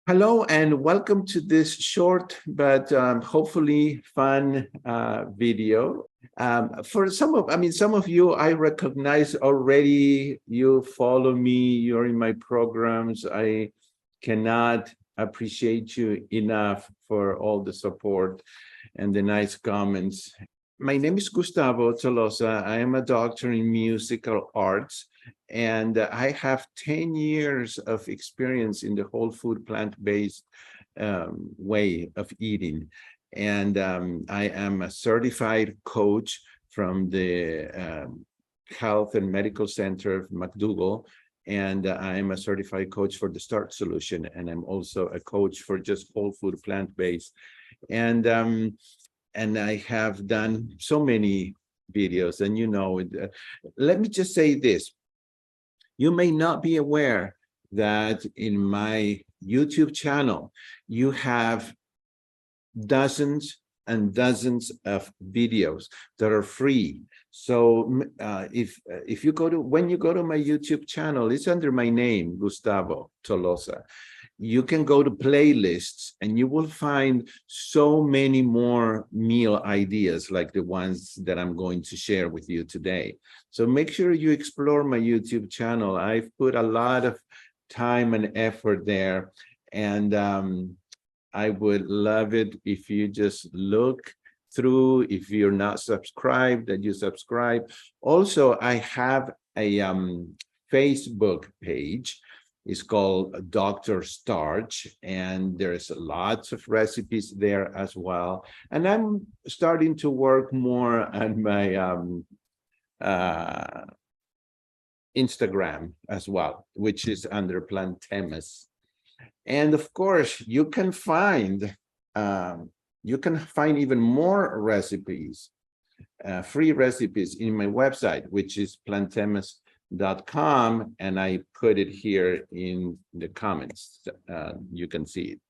Hello and welcome to this short but hopefully fun video. For some of you I recognize already. You follow me, you're in my programs. I cannot appreciate you enough for all the support and the nice comments. My name is Gustavo Tolosa. I am a doctor in musical arts, and I have 10 years of experience in the whole food plant-based way of eating. And I am a certified coach from the Health and Medical Center of McDougall. And I am a certified coach for the Start Solution. And I'm also a coach for just whole food plant-based. And I have done so many videos, and let me just say this. You may not be aware that in my YouTube channel, you have dozens and dozens of videos that are free. So if you when you go to my YouTube channel, it's under my name, Gustavo Tolosa. You can go to playlists and you will find so many more meal ideas like the ones that I'm going to share with you today. So make sure you explore my YouTube channel. I've put a lot of time and effort there, and I would love it if you just look through. If you're not subscribed, that you subscribe. Also, I have a Facebook page. It's called Dr. Starch, and there's lots of recipes there as well. And I'm starting to work more on my Instagram as well, which is under Plantemas. And of course, you can find even more recipes, free recipes in my website, which is plantemas.com, and I put it here in the comments. You can see it.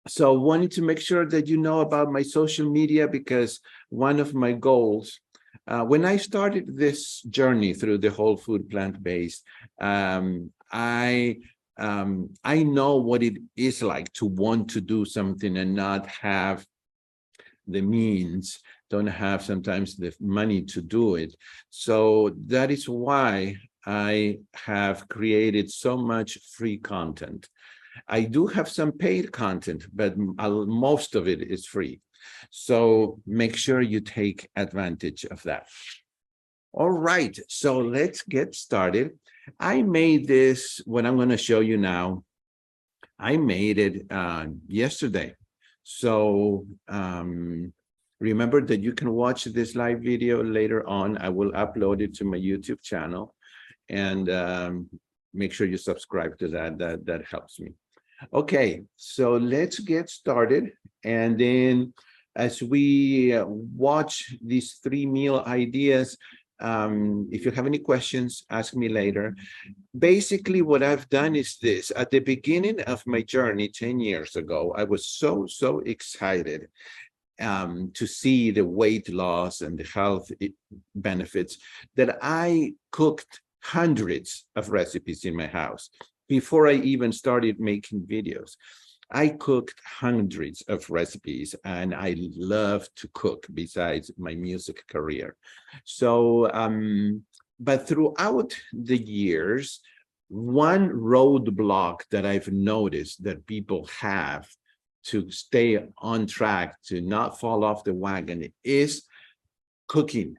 So wanted to make sure that you know about my social media, because one of my goals, when I started this journey through the whole food plant-based, I know what it is like to want to do something and not have the means, don't have sometimes the money to do it. So that is why I have created so much free content. I do have some paid content, but most of it is free. So make sure you take advantage of that. All right, so let's get started. I made this, what I'm going to show you now, I made it yesterday. So remember that you can watch this live video later on. I will upload it to my YouTube channel, and make sure you subscribe to that. That helps me. Okay, so let's get started. And then as we watch these 3 meal ideas, if you have any questions, ask me later. Basically, what I've done is this. At the beginning of my journey 10 years ago, I was so excited to see the weight loss and the health benefits that I cooked hundreds of recipes in my house before I even started making videos. I cooked hundreds of recipes, and I love to cook besides my music career. So, but throughout the years, one roadblock that I've noticed that people have to stay on track, to not fall off the wagon, is cooking.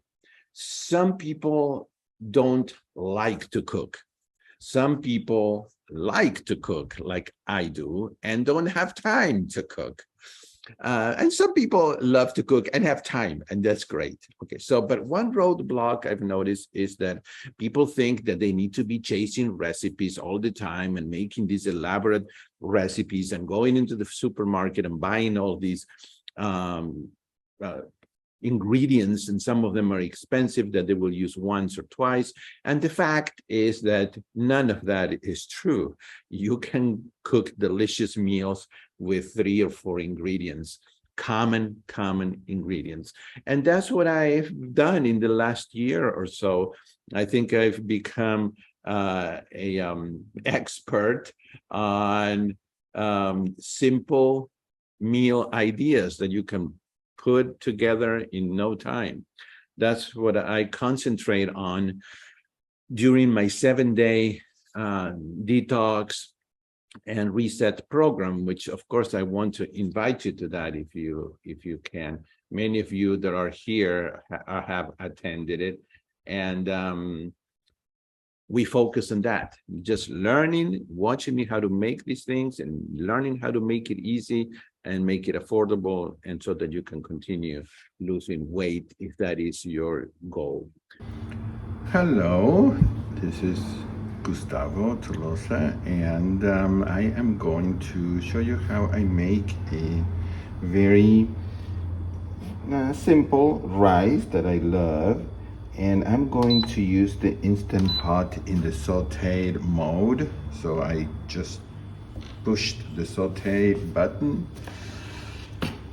Some people don't like to cook. Some people like to cook like I do and don't have time to cook. And some people love to cook and have time, and that's great. Okay, so, but one roadblock I've noticed is that people think that they need to be chasing recipes all the time and making these elaborate recipes and going into the supermarket and buying all these ingredients, and some of them are expensive that they will use once or twice. And the fact is that none of that is true. You can cook delicious meals with 3 or 4 ingredients, common ingredients. And that's what I've done in the last year or so. I think I've become an expert on simple meal ideas that you can put together in no time. That's what I concentrate on during my 7-day detox and reset program, which of course I want to invite you to that if you can. Many of you that are here have attended it, and we focus on that, just learning, watching me how to make these things and learning how to make it easy and make it affordable, and so that you can continue losing weight if that is your goal. Hello, this is Gustavo Tolosa, and I am going to show you how I make a very simple rice that I love, and I'm going to use the Instant Pot in the sauteed mode. So I just pushed the saute button,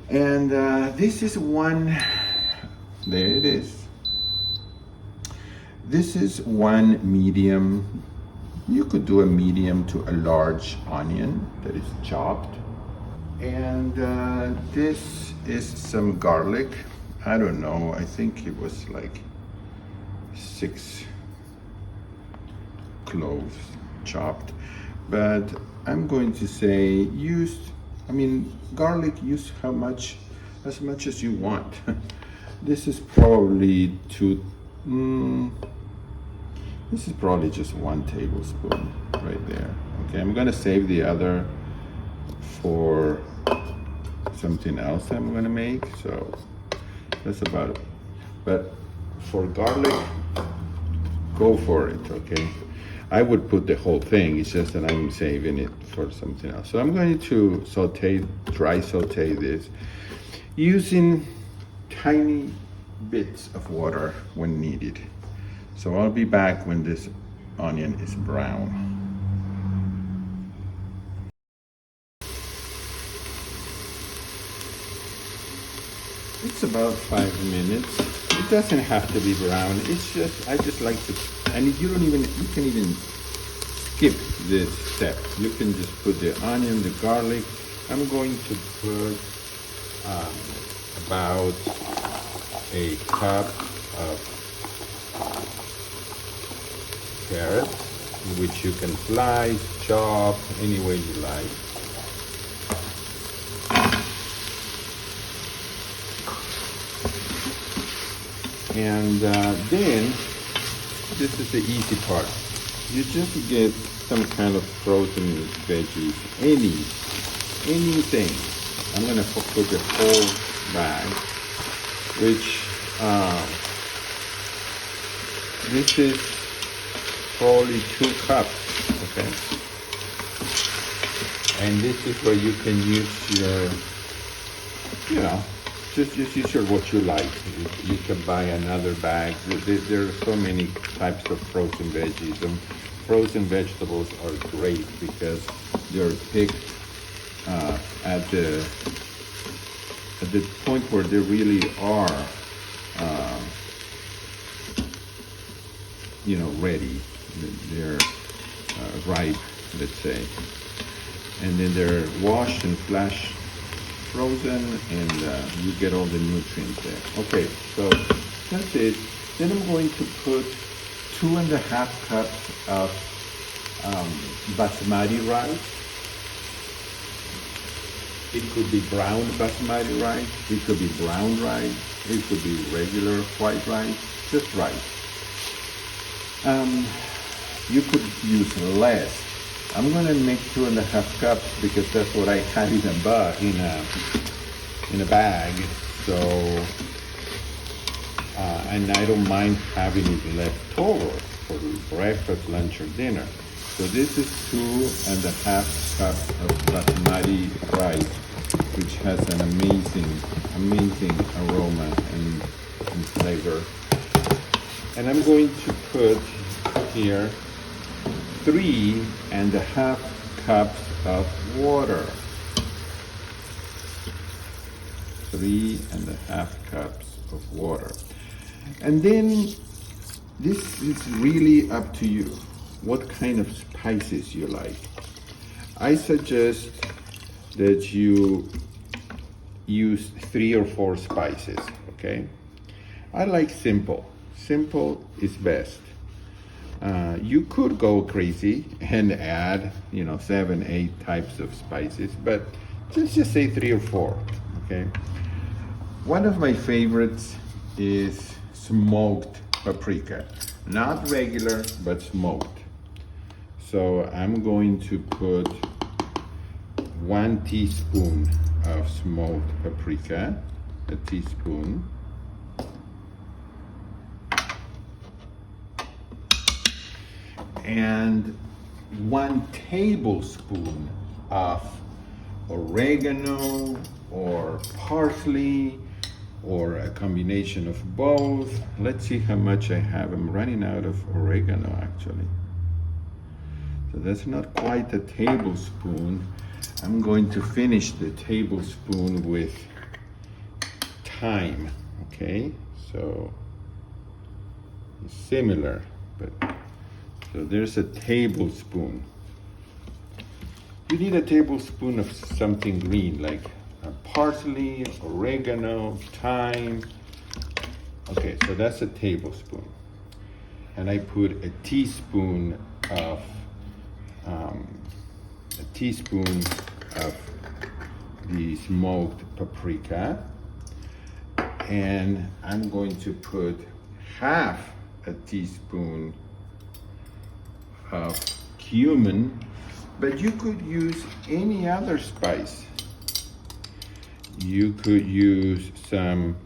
and this is one, there it is. This is one medium. You could do a medium to a large onion that is chopped. And this is some garlic. I don't know, I think it was like 6 cloves chopped. But I'm going to say garlic, use as much as you want. This is probably this is probably just 1 tablespoon right there. Okay, I'm gonna save the other for something else I'm gonna make, so that's about it. But for garlic, go for it, okay? I would put the whole thing, it's just that I'm saving it for something else. So I'm going to dry saute this using tiny bits of water when needed. So I'll be back when this onion is brown. It's about 5 minutes. It doesn't have to be brown. It's just, I just like to, and you can even skip this step. You can just put the onion, the garlic. I'm going to put about a cup of carrots, which you can slice, chop, any way you like. And then, this is the easy part. You just get some kind of frozen veggies, anything. I'm gonna put the whole bag, which this is probably 2 cups, okay? And this is where you can use your, just use what you like. You can buy another bag. There are so many types of frozen veggies, and frozen vegetables are great because they're picked at the point where they really are, ready. They're ripe, let's say, and then they're washed and flash frozen, and you get all the nutrients there. Okay, so that's it. Then I'm going to put 2.5 cups of basmati rice. It could be brown basmati rice, it could be brown rice, it could be regular white rice, just rice. You could use less. I'm gonna make 2.5 cups because that's what I had in a bag. So, and I don't mind having it left over for breakfast, lunch, or dinner. So this is 2.5 cups of basmati rice, which has an amazing aroma and flavor. And I'm going to put here 3.5 cups of water. 3.5 cups of water. And then this is really up to you, what kind of spices you like. I suggest that you use 3 or 4 spices, okay? I like simple. Simple is best. You could go crazy and add, 7, 8 types of spices, but let's just say 3 or 4, okay? One of my favorites is smoked paprika. Not regular, but smoked. So I'm going to put 1 teaspoon of smoked paprika, a teaspoon. And 1 tablespoon of oregano or parsley or a combination of both. Let's see how much I have. I'm running out of oregano actually. So that's not quite a tablespoon. I'm going to finish the tablespoon with thyme, okay? So similar, but so there's a tablespoon. You need a tablespoon of something green, like parsley, oregano, thyme. Okay, so that's a tablespoon. And I put a teaspoon of the smoked paprika. And I'm going to put half a teaspoon of cumin, but you could use any other spice. You could use some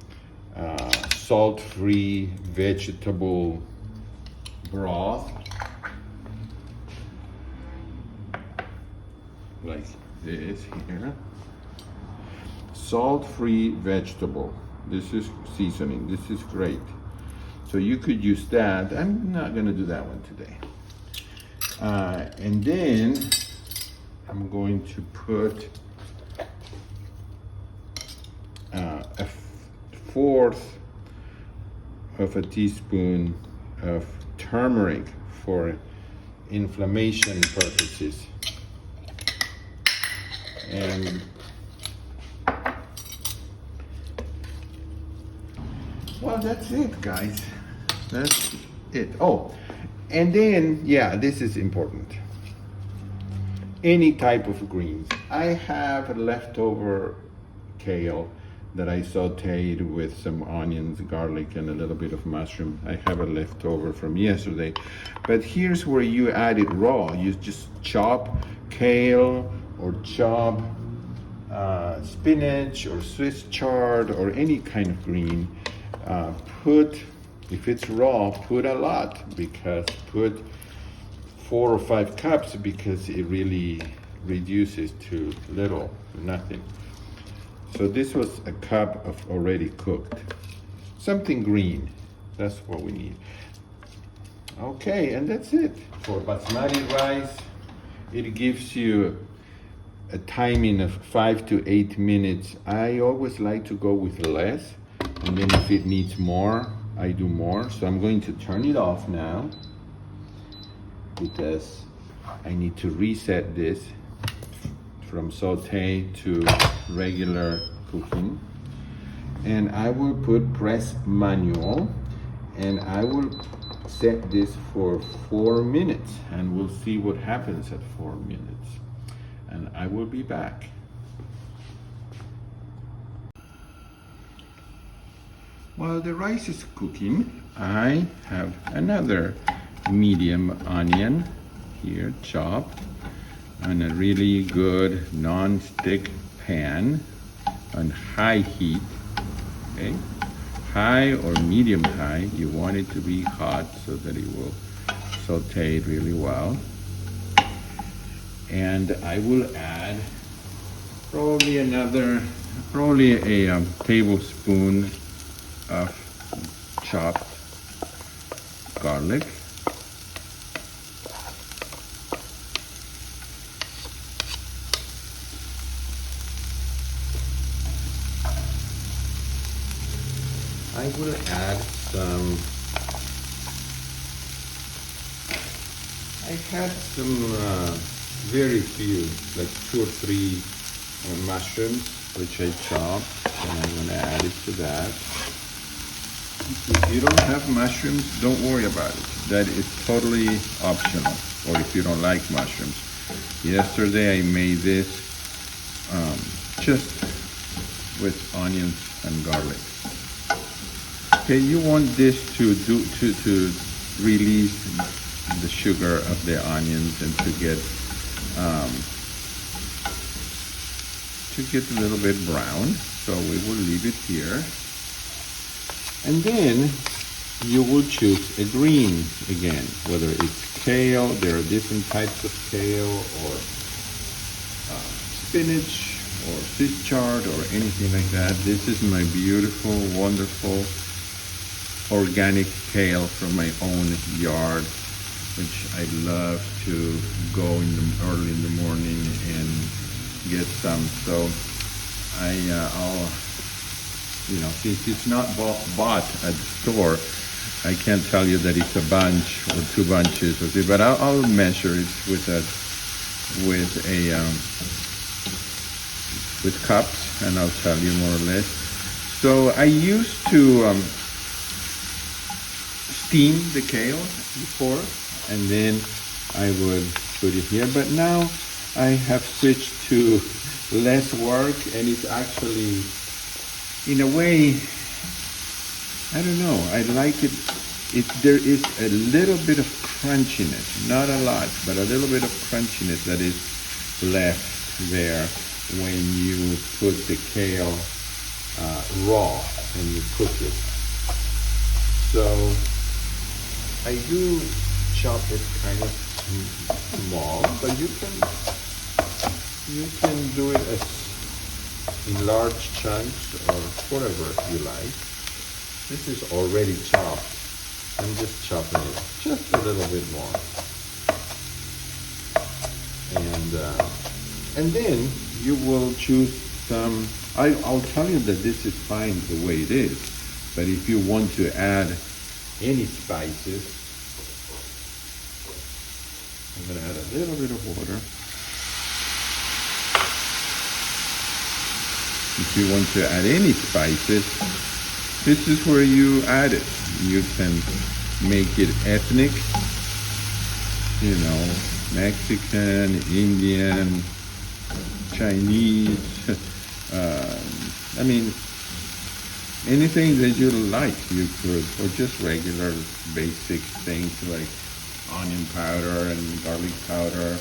salt-free vegetable broth, like this here. Salt-free vegetable. This is seasoning. This is great. So you could use that. I'm not going to do that one today. And then I'm going to put a 1/4 of a teaspoon of turmeric for inflammation purposes. And well, that's it, guys. That's it. Oh, and then, yeah, this is important. Any type of greens. I have leftover kale that I sauteed with some onions, garlic, and a little bit of mushroom. I have a leftover from yesterday. But here's where you add it raw. You just chop kale or chop spinach or Swiss chard or any kind of green. If it's raw, put a lot, because put 4 or 5 cups, because it really reduces to little, nothing. So this was a cup of already cooked. Something green, that's what we need. Okay, and that's it. For basmati rice, it gives you a timing of 5 to 8 minutes. I always like to go with less, and then if it needs more, I do more. So I'm going to turn it off now, because I need to reset this from saute to regular cooking. And I will put press manual, and I will set this for 4 minutes, and we'll see what happens at 4 minutes. And I will be back. While the rice is cooking, I have another medium onion here chopped on a really good non-stick pan on high heat. Okay, high or medium high. You want it to be hot so that it will saute really well. And I will add probably a tablespoon of chopped garlic. I will add some, I had some very few, like 2 or 3 mushrooms, which I chopped, and I'm gonna add it to that. If you don't have mushrooms, don't worry about it. That is totally optional, or if you don't like mushrooms. Yesterday I made this just with onions and garlic. Okay, you want this to release the sugar of the onions and to get a little bit brown. So we will leave it here. And then you will choose a green again, whether it's kale, there are different types of kale, or spinach, or Swiss chard, or anything like that. This is my beautiful, wonderful, organic kale from my own yard, which I love to go early in the morning and get some. So I'll, since it's not bought at the store, I can't tell you that it's a bunch or 2 bunches or 3, but I'll measure it with cups, and I'll tell you more or less. So I used to steam the kale before, and then I would put it here, but now I have switched to less work, and it's actually, in a way, I don't know, I like it. There is a little bit of crunchiness, not a lot, but a little bit of crunchiness that is left there when you put the kale raw and you cook it. So I do chop it kind of small, but you can do it as in large chunks or whatever you like. This is already chopped. I'm just chopping it just a little bit more. And then you will choose some, I'll tell you that this is fine the way it is, but if you want to add any spices, I'm going to add a little bit of water. If you want to add any spices, this is where you add it. You can make it ethnic, Mexican, Indian, Chinese, anything that you like, you could, or just regular basic things like onion powder and garlic powder.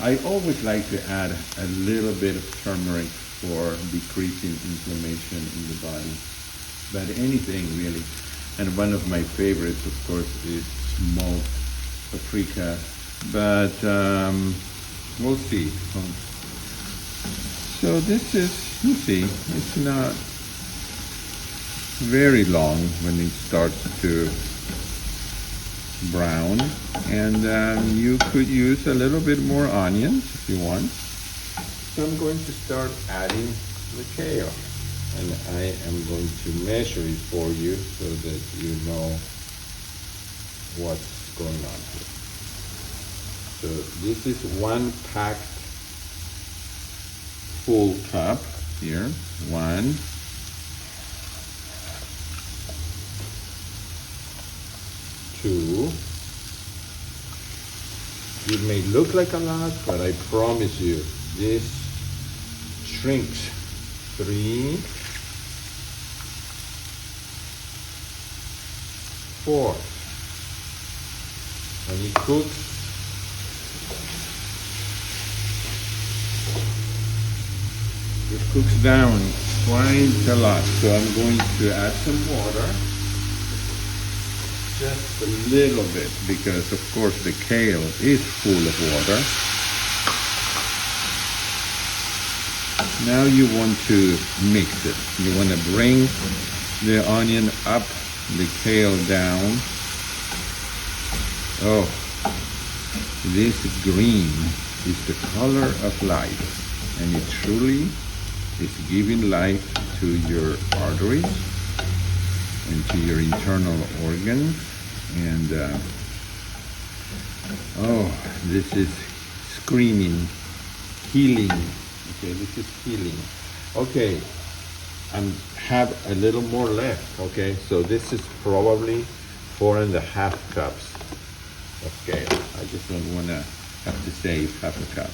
I always like to add a little bit of turmeric for decreasing inflammation in the body, but anything really. And one of my favorites, of course, is smoked paprika, but we'll see. So this is, you see, it's not very long when it starts to brown, and you could use a little bit more onions if you want. So I'm going to start adding the kale, and I am going to measure it for you so that you know what's going on here. So this is 1 packed full cup here. 1, 2. It may look like a lot, but I promise you, this shrinks. 3, 4. When it cooks, it cooks down quite a lot. So I'm going to add some water, just a little bit, because of course the kale is full of water. Now you want to mix it. You want to bring the onion up, the kale down. Oh, this green is the color of life, and it truly is giving life to your arteries and to your internal organs. And oh, this is screaming, healing. Okay, this is healing. Okay, I have a little more left. Okay, so this is probably 4.5 cups of kale. I just don't want to have to save half a cup.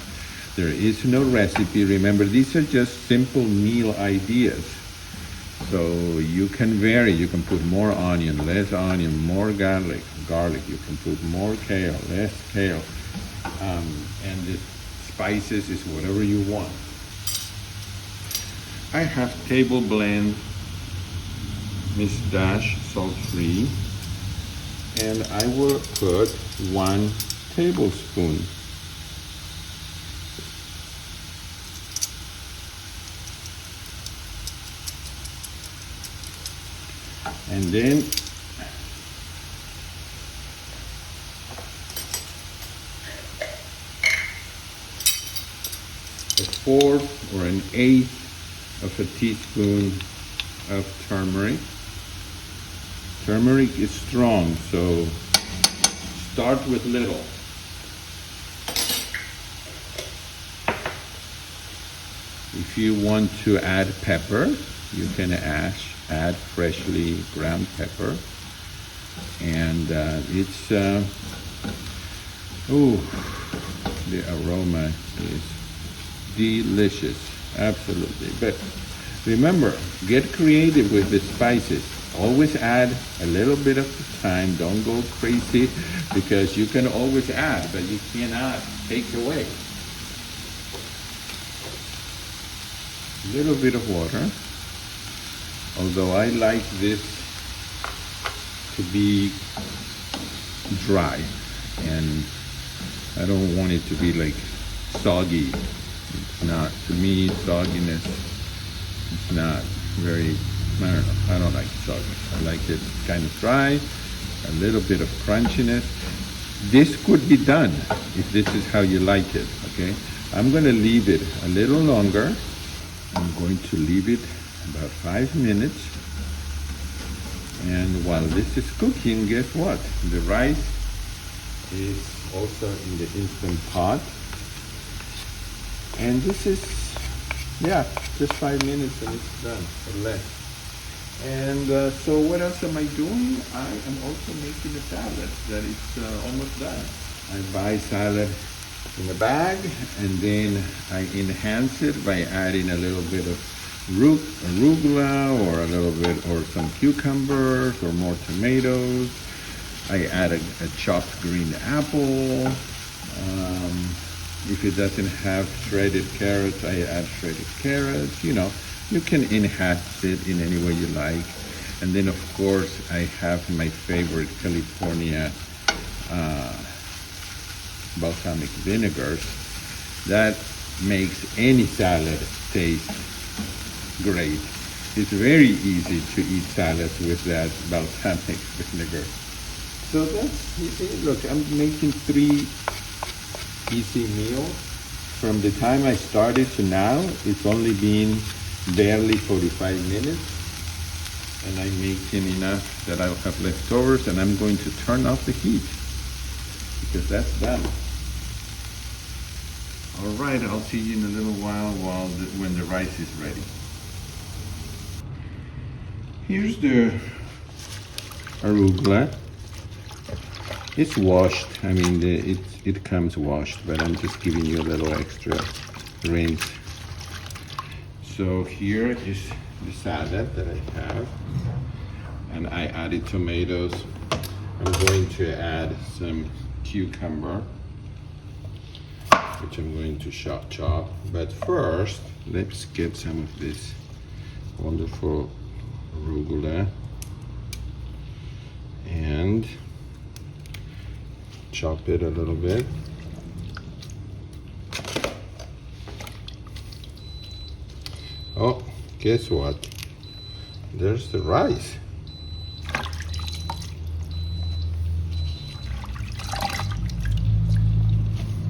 There is no recipe. Remember, these are just simple meal ideas. So you can vary. You can put more onion, less onion, more garlic. You can put more kale, less kale. And the spices is whatever you want. I have table blend Miss Dash salt-free, and I will put 1 tablespoon. And then a 1/4 or an 1/8 of a teaspoon of turmeric. Turmeric is strong, so start with little. If you want to add pepper, you can add freshly ground pepper. And it's, the aroma is delicious, absolutely. But remember, get creative with the spices. Always add a little bit of the time. Don't go crazy, because you can always add, but you cannot take away. A little bit of water. Although I like this to be dry, and I don't want it to be like soggy. It's not, to me, sogginess, it's not very, I don't know, I don't like soggy. I like it kind of dry, a little bit of crunchiness. This could be done if this is how you like it, okay? I'm gonna leave it a little longer. I'm going to leave it about 5 minutes. And while this is cooking, guess what? The rice is also in the Instant Pot. And this is, yeah, just 5 minutes and it's done, or less. And so what else am I doing? I am also making a salad that is almost done. I buy salad in a bag, and then I enhance it by adding a little bit of arugula, or a little bit, or some cucumbers, or more tomatoes. I add a chopped green apple. If it doesn't have shredded carrots, I add shredded carrots. You know, you can enhance it in any way you like. And then, of course, I have my favorite California balsamic vinegars. That makes any salad taste great. It's very easy to eat salads with that balsamic vinegar. So that's, you see, look, I'm making 3 easy meals. From the time I started to now, it's only been barely 45 minutes. And I'm making enough that I'll have leftovers, and I'm going to turn off the heat, because that's done. All right, I'll see you in a little while when the rice is ready. Here's the arugula. It's washed. I mean, it comes washed, but I'm just giving you a little extra rinse. So here is the salad that I have, and I added tomatoes. I'm going to add some cucumber, which I'm going to chop. But first, let's get some of this wonderful arugula and chop it a little bit. Oh, guess what? There's the rice.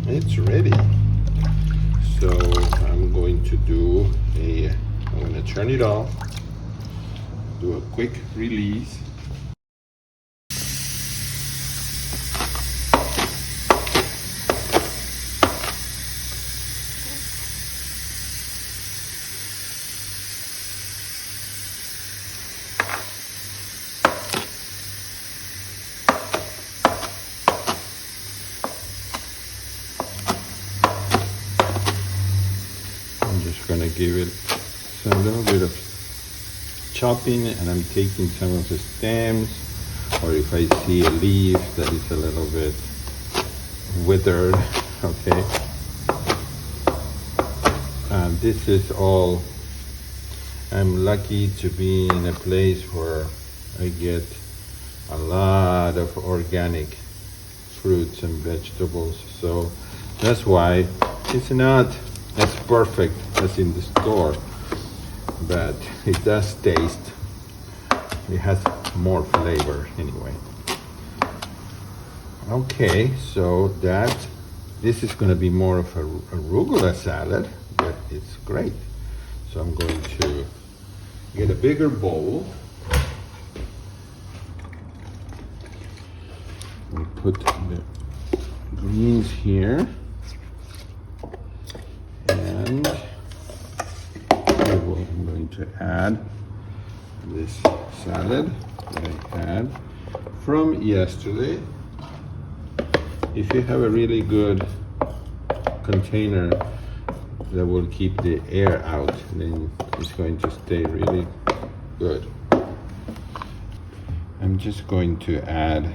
It's ready. So I'm going to I'm going to turn it off, do a quick release. gonna give it a little bit of chopping, and I'm taking some of the stems, or if I see a leaf that is a little bit withered, okay. This is all, I'm lucky to be in a place where I get a lot of organic fruits and vegetables, so that's why it's not as perfect as in the store, but it does taste, it has more flavor anyway. Okay, so this is going to be more of a arugula salad, but it's great. So I'm going to get a bigger bowl. We put the greens here, and I'm going to add this salad that I had from yesterday. If you have a really good container that will keep the air out, then it's going to stay really good. I'm just going to add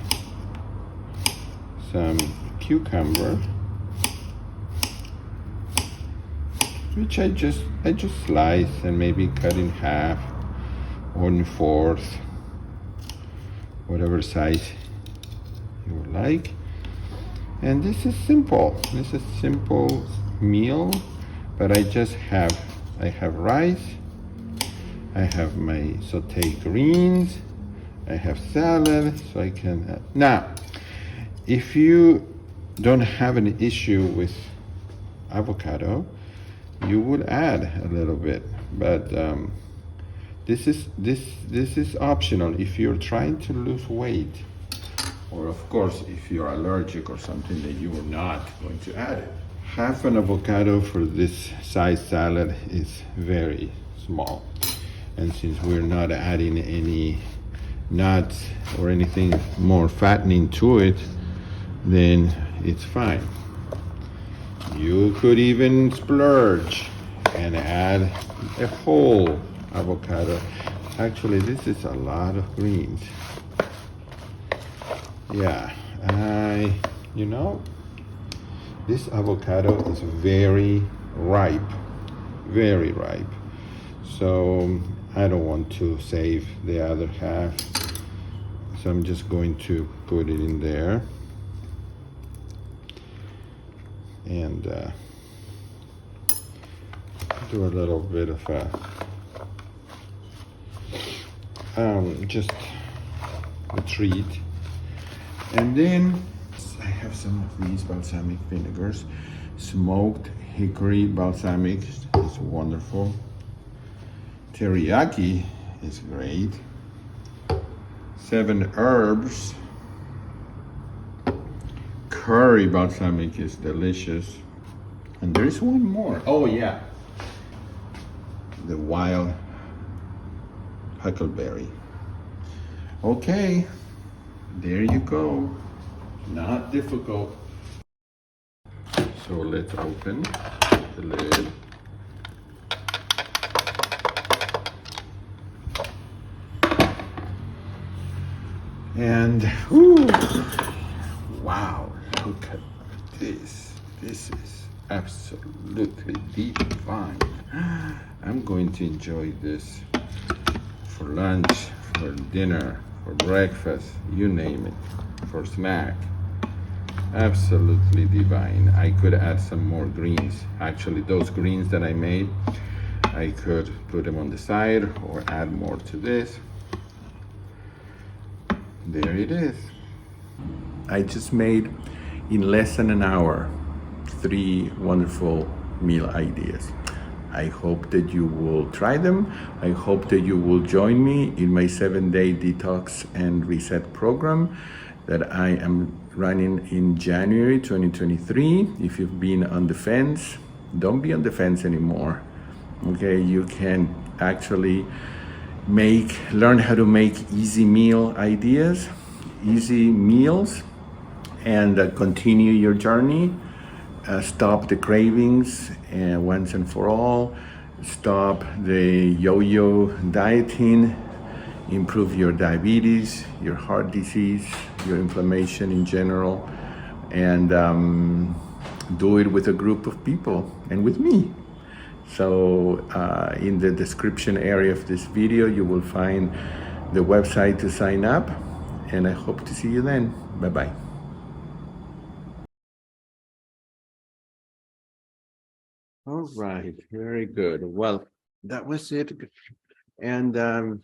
some cucumber, which I just slice and maybe cut in half or in fourths, whatever size you would like. And this is simple. This is a simple meal, but I have rice, I have my sautéed greens, I have salad, so I can now, if you don't have an issue with avocado, you would add a little bit, but this is optional if you're trying to lose weight, or of course if you're allergic or something, that you are not going to add it. Half an avocado for this size salad is very small, and since we're not adding any nuts or anything more fattening to it, then it's fine. You could even splurge and add a whole avocado. Actually, this is a lot of greens. Yeah, this avocado is very ripe, very ripe. So I don't want to save the other half. So I'm just going to put it in there. And do a little bit of just a treat. And then I have some of these balsamic vinegars. Smoked hickory balsamic is wonderful. Teriyaki is great. 7 herbs. Curry balsamic is delicious. And there is one more. Oh yeah, the wild huckleberry. Okay, there you go. Not difficult. So let's open the lid. And wow, look at this. This is absolutely divine. I'm going to enjoy this for lunch, for dinner, for breakfast, you name it, for snack. Absolutely divine. I could add some more greens. Actually, those greens that I made, I could put them on the side or add more to this. There it is. I just made, in less than an hour, 3 wonderful meal ideas. I hope that you will try them. I hope that you will join me in my 7-day detox and reset program that I am running in January 2023. If you've been on the fence, don't be on the fence anymore. Okay, you can actually learn how to make easy meal ideas, easy meals, and continue your journey. Stop the cravings once and for all, stop the yo-yo dieting, improve your diabetes, your heart disease, your inflammation in general, and do it with a group of people and with me. So in the description area of this video, you will find the website to sign up, and I hope to see you then. Bye-bye. All right, very good. Well, that was it. And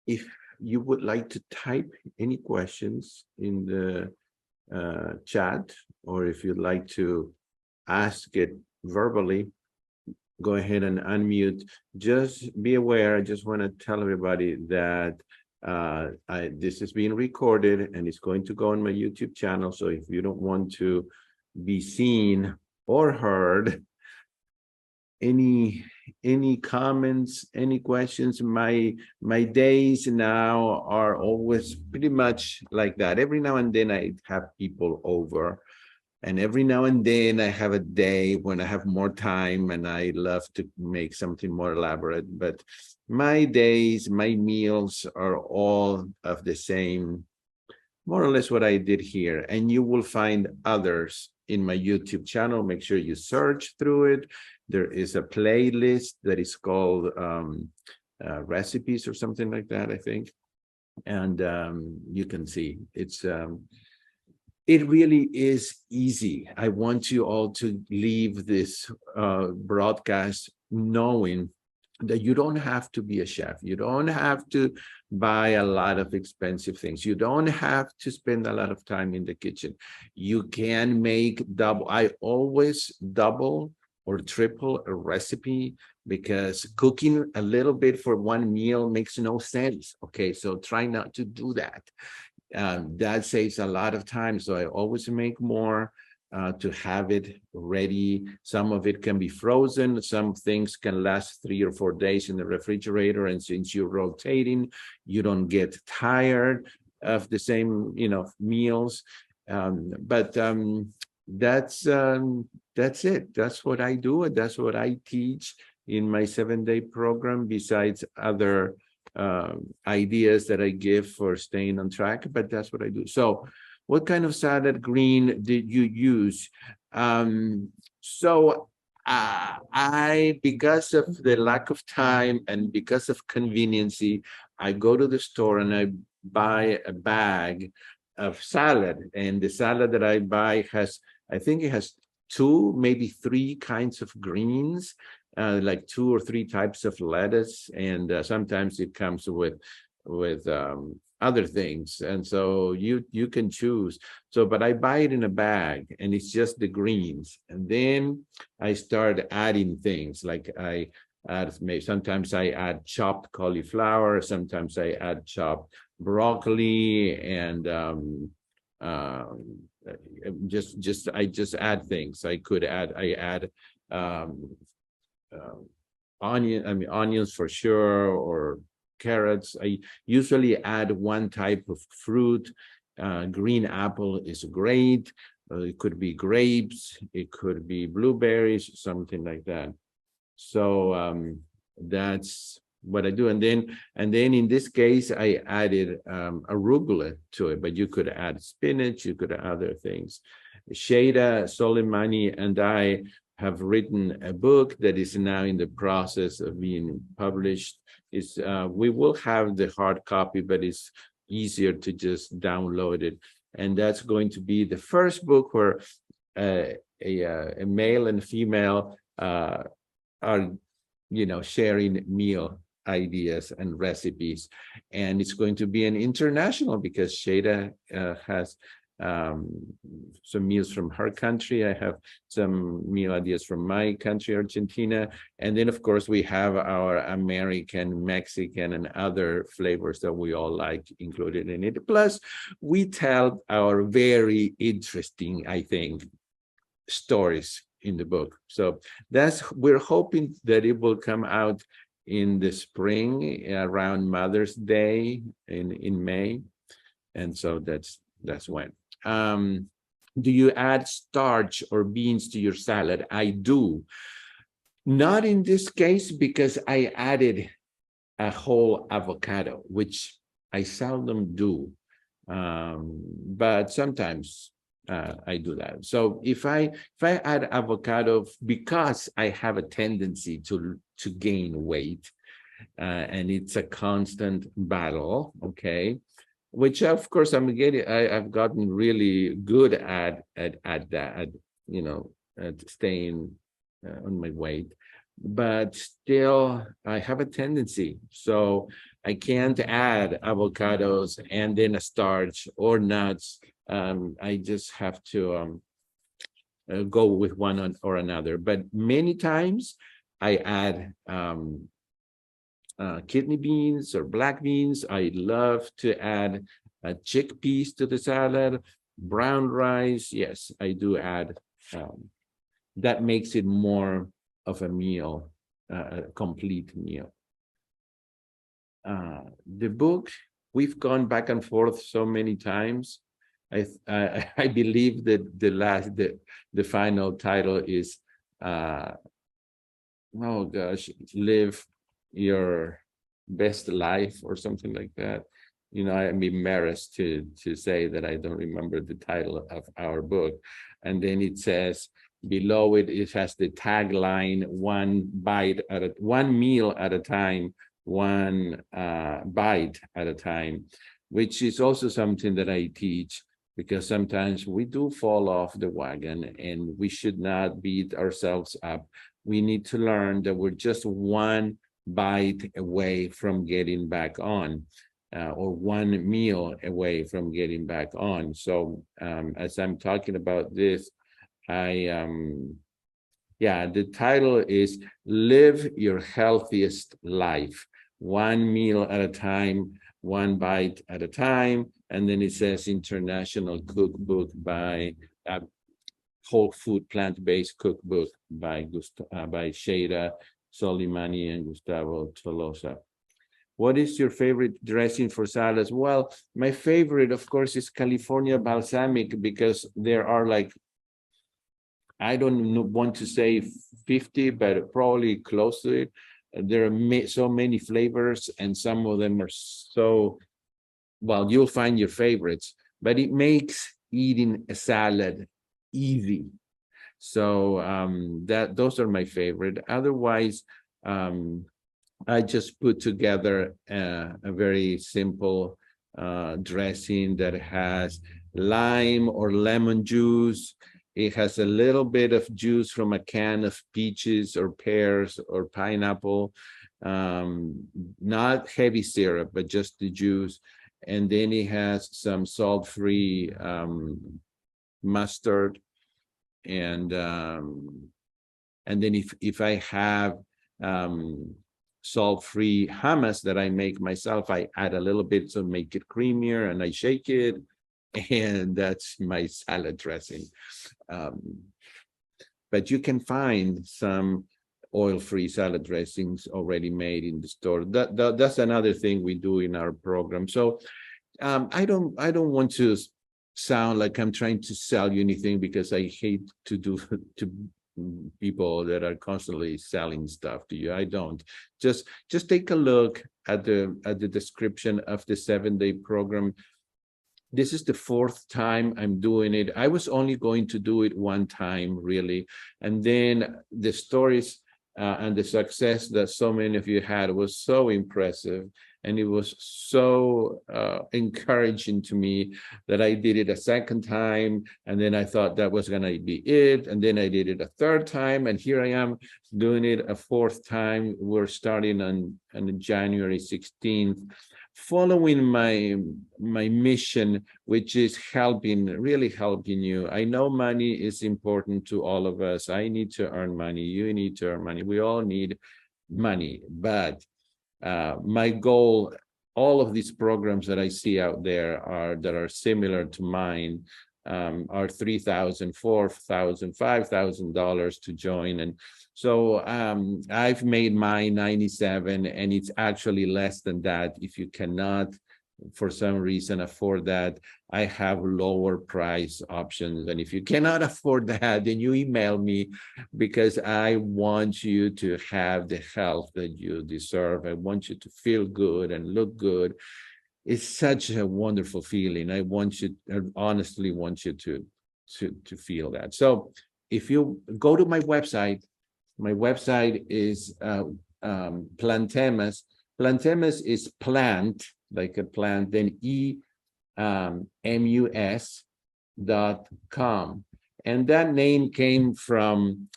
if you would like to type any questions in the chat, or if you'd like to ask it verbally, go ahead and unmute. Just be aware, I just want to tell everybody that this is being recorded and it's going to go on my YouTube channel. So if you don't want to be seen or heard, any comments, any questions, my days now are always pretty much like that. Every now and then I have people over, and every now and then I have a day when I have more time and I love to make something more elaborate. But my days, my meals are all of the same, more or less what I did here. And you will find others in my YouTube channel. Make sure you search through it. There is a playlist that is called recipes or something like that, I think. And you can see it's it really is easy. I want you all to leave this broadcast knowing that you don't have to be a chef. You don't have to buy a lot of expensive things. You don't have to spend a lot of time in the kitchen. You can make double. I always double or triple a recipe, because cooking a little bit for one meal makes no sense. Okay, so try not to do that. That saves a lot of time. So I always make more to have it ready. Some of it can be frozen. Some things can last 3 or 4 days in the refrigerator. And since you're rotating, you don't get tired of the same, meals. But that's it. That's what I do. And that's what I teach in my 7-day program, besides other ideas that I give for staying on track. But that's what I do. So what kind of salad green did you use? Because of the lack of time and because of conveniency, I go to the store and I buy a bag of salad. And the salad that I buy I think it has 2, maybe 3 kinds of greens, like 2 or 3 types of lettuce, and sometimes it comes with other things, and so you can choose. So, but I buy it in a bag, and it's just the greens, and then I start adding things. Like sometimes I add chopped cauliflower, sometimes I add chopped broccoli, and I just add things. I add onions for sure, or carrots. I usually add one type of fruit. Green apple is great. It could be grapes, it could be blueberries, something like that. So that's what I do. And then in this case, I added arugula to it, but you could add spinach, you could add other things. Shada Soleimani and I have written a book that is now in the process of being published. We will have the hard copy, but it's easier to just download it. And that's going to be the first book where a male and female are, sharing meal ideas and recipes. And it's going to be an international, because Shada has some meals from her country. I have some meal ideas from my country, Argentina. And then, of course, we have our American, Mexican, and other flavors that we all like included in it. Plus, we tell our very interesting, I think, stories in the book. So we're hoping that it will come out in the spring, around Mother's Day in May. And so that's when. Do you add starch or beans to your salad? I do. Not in this case, because I added a whole avocado, which I seldom do. But sometimes I do that. So if I add avocado, because I have a tendency to gain weight, and it's a constant battle, okay, which of course I've gotten really good at that, at staying on my weight, but still I have a tendency. So I can't add avocados and then a starch or nuts. I just have to go with one or another. But many times I add kidney beans or black beans. I love to add chickpeas to the salad, brown rice. Yes, I do add. That makes it more of a meal, a complete meal. The book, we've gone back and forth so many times. I believe that the final title is oh gosh, live your best life or something like that. I'm embarrassed to say that I don't remember the title of our book. And then it says below it has the tagline, one meal at a time, one bite at a time, which is also something that I teach, because sometimes we do fall off the wagon and we should not beat ourselves up. We need to learn that we're just one bite away from getting back on, or one meal away from getting back on. So as I'm talking about this, the title is Live Your Healthiest Life, one meal at a time, one bite at a time. And then it says International Cookbook by Whole Food Plant-Based Cookbook by Sheila Soleimani and Gustavo Tolosa. What is your favorite dressing for salads? Well, my favorite, of course, is California balsamic, because there are like, I don't want to say 50, but probably close to it. There are so many flavors, and some of them are so, well, you'll find your favorites, but it makes eating a salad easy. So those are my favorite. Otherwise, I just put together a very simple dressing that has lime or lemon juice. It has a little bit of juice from a can of peaches or pears or pineapple, not heavy syrup, but just the juice. And then it has some salt-free mustard. And then if I have salt-free hummus that I make myself, I add a little bit to make it creamier, and I shake it, and that's my salad dressing. But you can find some oil-free salad dressings already made in the store. That's another thing we do in our program. So I don't want to sound like I'm trying to sell you anything, because I hate to do to people that are constantly selling stuff to you. I don't. Just take a look at the description of the 7-day program. This is the 4th time I'm doing it. I was only going to do it one time, really. And then the stories and the success that so many of you had was so impressive. And it was so encouraging to me that I did it a 2nd time. And then I thought that was going to be it. And then I did it a 3rd time. And here I am doing it a 4th time. We're starting on January 16th. Following my mission, which is really helping you. I know money is important to all of us. I need to earn money. You need to earn money. We all need money. But my goal, all of these programs that I see out there that are similar to mine, are $3,000, $4,000, $5,000 to join. And so I've made mine 97, and it's actually less than that if you cannot for some reason afford that, I have lower price options. And if you cannot afford that, then you email me, because I want you to have the health that you deserve. I want you to feel good and look good. It's such a wonderful feeling. I honestly want you to feel that. So if you go to my website is Plantemas. Plantemas is plant, like a plant, then EMUS.com. And that name came from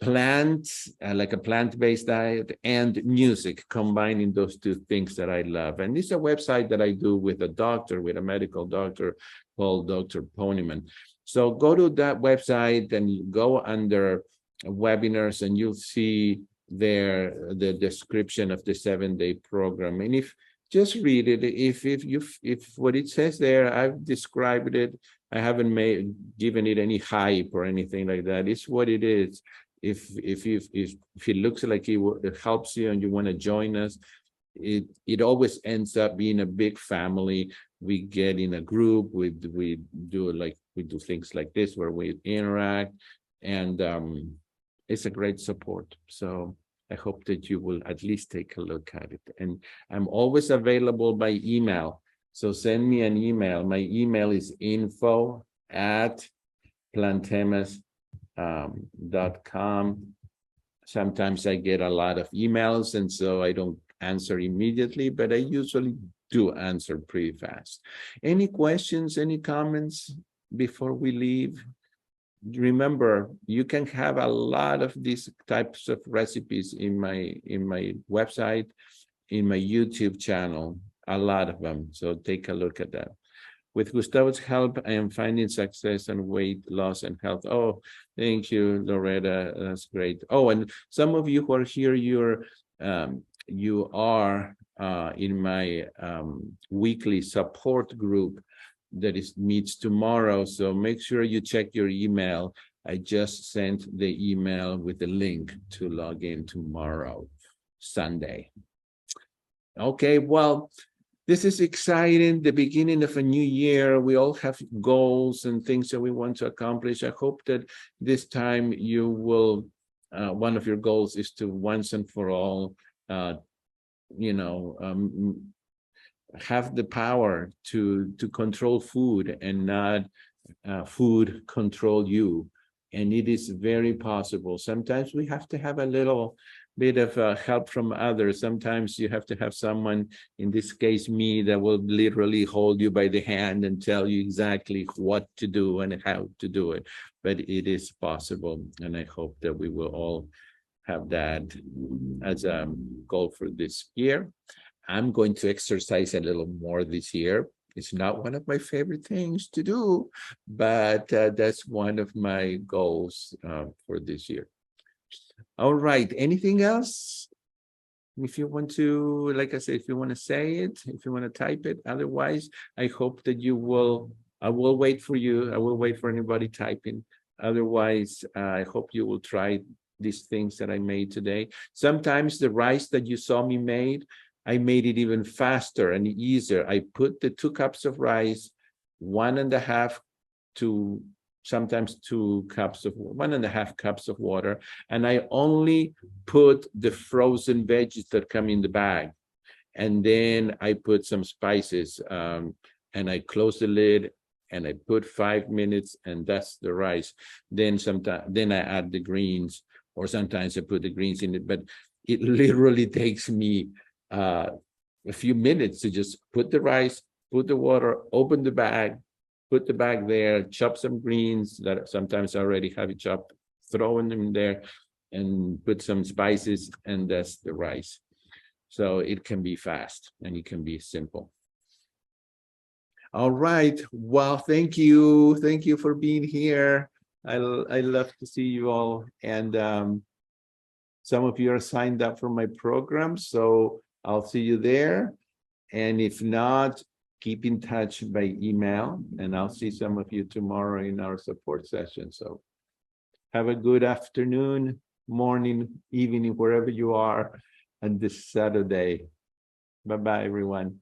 plants, like a plant-based diet, and music, combining those two things that I love. And it's a website that I do with a medical doctor called Dr. Ponyman. So go to that website and go under webinars, and you'll see there the description of the 7-day program. And if just read it, if what it says there, I've described it, I haven't given it any hype or anything like that. It's what it is. If it looks like it helps you and you want to join us, it always ends up being a big family. We get in a group, we do things like this where we interact, and it's a great support. So I hope that you will at least take a look at it. And I'm always available by email. So send me an email. My email is info@plantemas.com. Sometimes I get a lot of emails, and so I don't answer immediately, but I usually do answer pretty fast. Any questions, any comments before we leave? Remember, you can have a lot of these types of recipes in my website, in my YouTube channel, a lot of them. So take a look at that. With Gustavo's help, I am finding success and weight loss and health. Oh, thank you, Loretta. That's great. Oh, and some of you who are here, you are in my weekly support group that meets tomorrow. So make sure you check your email. I just sent the email with the link to log in tomorrow, Sunday. Okay, well, this is exciting, the beginning of a new year. We all have goals and things that we want to accomplish. I hope that this time you will, one of your goals is to once and for all, have the power to control food and not food control you. And it is very possible. Sometimes we have to have a little bit of help from others. Sometimes you have to have someone, in this case me, that will literally hold you by the hand and tell you exactly what to do and how to do it. But it is possible, and I hope that we will all have that as a goal for this year. I'm going to exercise a little more this year. It's not one of my favorite things to do, but that's one of my goals for this year. All right. Anything else? If you want to, like I said, if you want to say it, if you want to type it, otherwise, I hope that I will wait for you. I will wait for anybody typing. Otherwise, I hope you will try these things that I made today. Sometimes the rice that you saw me made, I made it even faster and easier. I put the 2 cups of rice, 1.5 to sometimes 2 cups of 1.5 cups of water, and I only put the frozen veggies that come in the bag, and then I put some spices, and I close the lid, and I put 5 minutes, and that's the rice. Then I add the greens, or sometimes I put the greens in it, but it literally takes me a few minutes to just put the rice, put the water, open the bag, put the bag there, chop some greens that sometimes I already have it chopped, throw them in there, and put some spices, and that's the rice. So it can be fast and it can be simple. All right. Well, thank you. Thank you for being here. I love to see you all. And some of you are signed up for my program, so I'll see you there. And if not, keep in touch by email, and I'll see some of you tomorrow in our support session. So have a good afternoon, morning, evening, wherever you are on this Saturday. Bye-bye, everyone.